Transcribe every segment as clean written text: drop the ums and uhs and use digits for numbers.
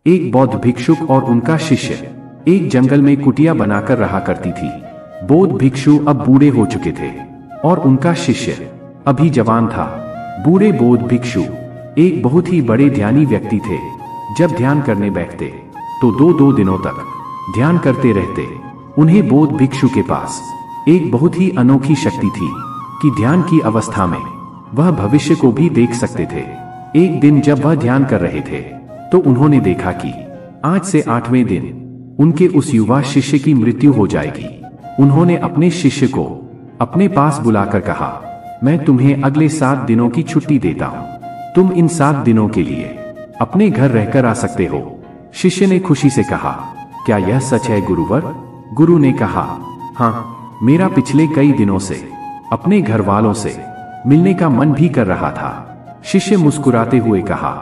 एक बौद्ध भिक्षुक और उनका शिष्य एक जंगल में कुटिया बनाकर रहा करती थी। बौद्ध भिक्षु अब बूढ़े हो चुके थे और उनका शिष्य अभी जवान था। बूढ़े बौद्ध भिक्षु एक बहुत ही बड़े ध्यानी व्यक्ति थे। जब ध्यान करने बैठते तो दो दिनों तक ध्यान करते रहते। उन्हें बौद्ध भिक्षु के पास एक बहुत ही अनोखी शक्ति थी कि ध्यान की अवस्था में वह भविष्य को भी देख सकते थे। एक दिन जब वह ध्यान कर रहे थे तो उन्होंने देखा कि आज से 8वें दिन उनके उस युवा शिष्य की मृत्यु हो जाएगी। उन्होंने अपने शिष्य को अपने पास बुलाकर कहा, मैं तुम्हें अगले 7 दिनों की छुट्टी देता हूं। तुम इन 7 दिनों के लिए अपने घर रहकर आ सकते हो। शिष्य ने खुशी से कहा, क्या यह सच है गुरुवर? गुरु ने कहा, हाँ, मेरा पिछले कई दिनों से अपने घर वालों से मिलने का मन भी कर रहा था। शिष्य मुस्कुराते हुए कहा।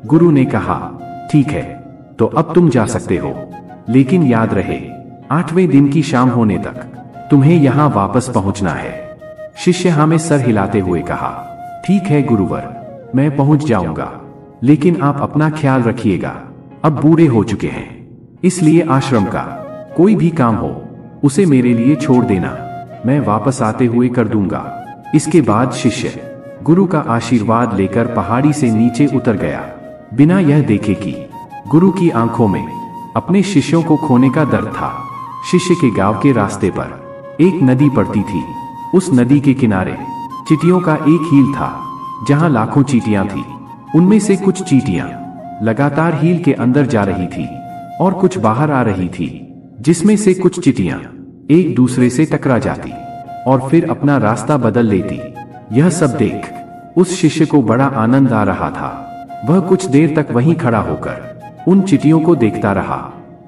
गुरु ने कहा, ठीक है, तो अब तुम जा सकते हो, लेकिन याद रहे 8वें दिन की शाम होने तक तुम्हें यहां वापस पहुंचना है। शिष्य हाँ में सर हिलाते हुए कहा, ठीक है गुरुवर, मैं पहुंच जाऊंगा, लेकिन आप अपना ख्याल रखिएगा। अब बूढ़े हो चुके हैं, इसलिए आश्रम का कोई भी काम हो उसे मेरे लिए छोड़ देना, मैं वापस आते हुए कर दूंगा। इसके बाद शिष्य गुरु का आशीर्वाद लेकर पहाड़ी से नीचे उतर गया, बिना यह देखे कि गुरु की आंखों में अपने शिष्यों को खोने का दर्द था। शिष्य के गांव के रास्ते पर एक नदी पड़ती थी। उस नदी के किनारे चींटियों का एक हील था, जहां लाखों चींटियां थी। उनमें से कुछ चींटियां लगातार हील के अंदर जा रही थी और कुछ बाहर आ रही थी, जिसमें से कुछ चींटियां एक दूसरे से टकरा जाती और फिर अपना रास्ता बदल लेती। यह सब देख उस शिष्य को बड़ा आनंद आ रहा था। वह कुछ देर तक वहीं खड़ा होकर उन चींटियों को देखता रहा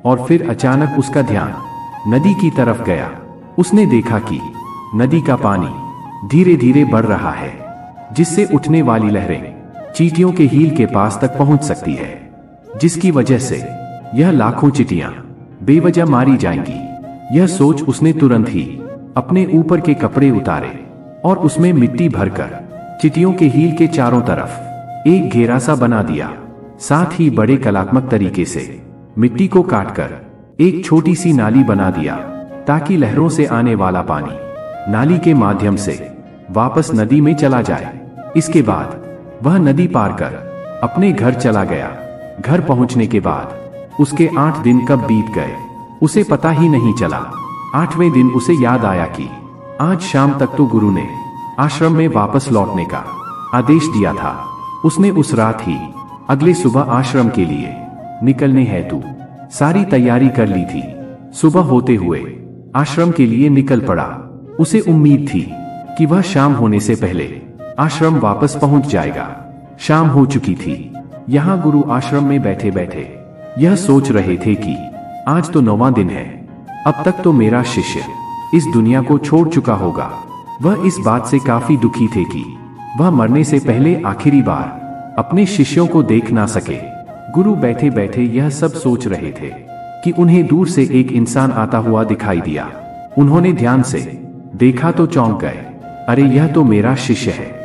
और फिर अचानक उसका ध्यान नदी की तरफ गया। उसने देखा कि नदी का पानी धीरे धीरे बढ़ रहा है, जिससे उठने वाली लहरें चींटियों के हील के पास तक पहुंच सकती है, जिसकी वजह से यह लाखों चींटियां बेवजह मारी जाएंगी। यह सोच उसने तुरंत ही अपने ऊपर के कपड़े उतारे और उसमें मिट्टी भरकर चींटियों के हील के चारों तरफ एक घेरा सा बना दिया। साथ ही बड़े कलात्मक तरीके से मिट्टी को काटकर एक छोटी सी नाली बना दिया, ताकि लहरों से आने वाला पानी नाली के माध्यम से वापस नदी में चला जाए। इसके बाद वह नदी पार कर अपने घर चला गया। घर पहुंचने के बाद उसके 8 दिन कब बीत गए उसे पता ही नहीं चला। 8वें दिन उसे याद आया कि आज शाम तक तो गुरु ने आश्रम में वापस लौटने का आदेश दिया था। उसने उस रात ही अगले सुबह आश्रम के लिए निकलने हेतु सारी तैयारी कर ली थी। सुबह होते हुए आश्रम के लिए निकल पड़ा। उसे उम्मीद थी कि वह शाम होने से पहले आश्रम वापस पहुंच जाएगा। शाम हो चुकी थी। यहाँ गुरु आश्रम में बैठे बैठे यह सोच रहे थे कि आज तो 9वां दिन है, अब तक तो मेरा शिष्य इस दुनिया को छोड़ चुका होगा। वह इस बात से काफी दुखी थे कि वह मरने से पहले आखिरी बार अपने शिष्यों को देख ना सके। गुरु बैठे बैठे यह सब सोच रहे थे कि उन्हें दूर से एक इंसान आता हुआ दिखाई दिया। उन्होंने ध्यान से देखा तो चौंक गए, अरे यह तो मेरा शिष्य है।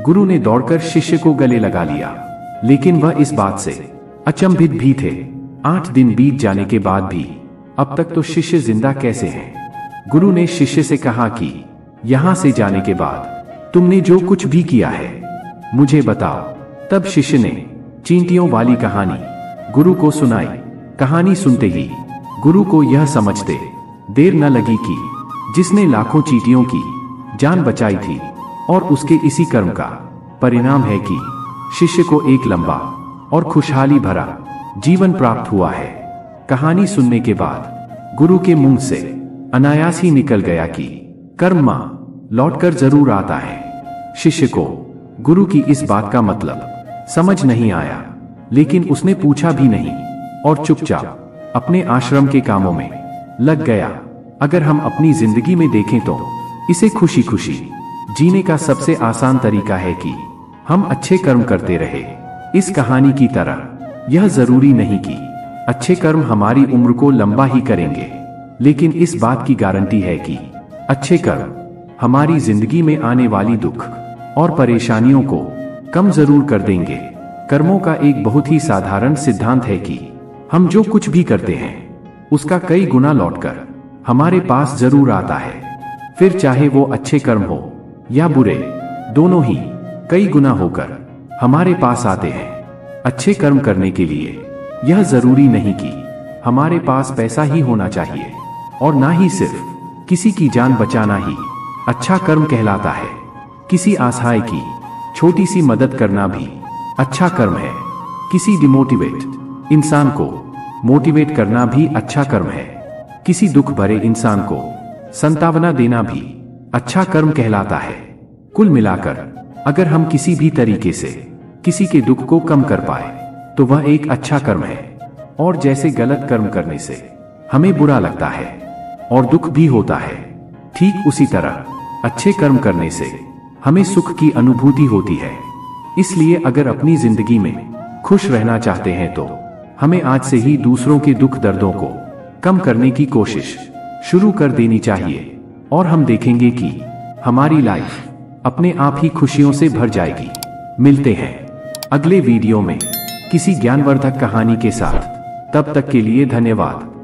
गुरु ने दौड़कर शिष्य को गले लगा लिया, लेकिन वह इस बात से अचंभित भी थे। 8 दिन बीत जाने के बाद भी अब तक तो शिष्य जिंदा कैसे है। गुरु ने शिष्य से कहा कि यहां से जाने के बाद तुमने जो कुछ भी किया है मुझे बताओ। तब शिष्य ने चींटियों वाली कहानी गुरु को सुनाई। कहानी सुनते ही गुरु को यह समझते देर न लगी कि जिसने लाखों चींटियों की जान बचाई थी और उसके इसी कर्म का परिणाम है कि शिष्य को एक लंबा और खुशहाली भरा जीवन प्राप्त हुआ है। कहानी सुनने के बाद गुरु के मुंह से अनायास ही निकल गया कि कर्म लौटकर जरूर आता है। शिष्य को गुरु की इस बात का मतलब समझ नहीं आया, लेकिन उसने पूछा भी नहीं और चुपचाप अपने आश्रम के कामों में लग गया। अगर हम अपनी जिंदगी में देखें तो इसे खुशी खुशी जीने का सबसे आसान तरीका है कि हम अच्छे कर्म करते रहे। इस कहानी की तरह यह जरूरी नहीं कि अच्छे कर्म हमारी उम्र को लंबा ही करेंगे, लेकिन इस बात की गारंटी है कि अच्छे कर्म हमारी जिंदगी में आने वाली दुख और परेशानियों को कम जरूर कर देंगे। कर्मों का एक बहुत ही साधारण सिद्धांत है कि हम जो कुछ भी करते हैं उसका कई गुना लौटकर हमारे पास जरूर आता है। फिर चाहे वो अच्छे कर्म हो या बुरे, दोनों ही कई गुना होकर हमारे पास आते हैं। अच्छे कर्म करने के लिए यह जरूरी नहीं कि हमारे पास पैसा ही होना चाहिए, और ना ही सिर्फ किसी की जान बचाना ही अच्छा कर्म कहलाता है। किसी असहाय की छोटी सी मदद करना भी अच्छा कर्म है। किसी डिमोटिवेट इंसान को मोटिवेट करना भी अच्छा कर्म है। किसी दुख भरे इंसान को सांत्वना देना भी अच्छा कर्म कहलाता है। कुल मिलाकर अगर हम किसी भी तरीके से किसी के दुख को कम कर पाए तो वह एक अच्छा कर्म है। और जैसे गलत कर्म करने से हमें बुरा लगता है और दुख भी होता है, ठीक उसी तरह अच्छे कर्म करने से हमें सुख की अनुभूति होती है। इसलिए अगर अपनी जिंदगी में खुश रहना चाहते हैं तो हमें आज से ही दूसरों के दुख दर्दों को कम करने की कोशिश शुरू कर देनी चाहिए, और हम देखेंगे कि हमारी लाइफ अपने आप ही खुशियों से भर जाएगी। मिलते हैं अगले वीडियो में किसी ज्ञानवर्धक कहानी के साथ। तब तक के लिए धन्यवाद।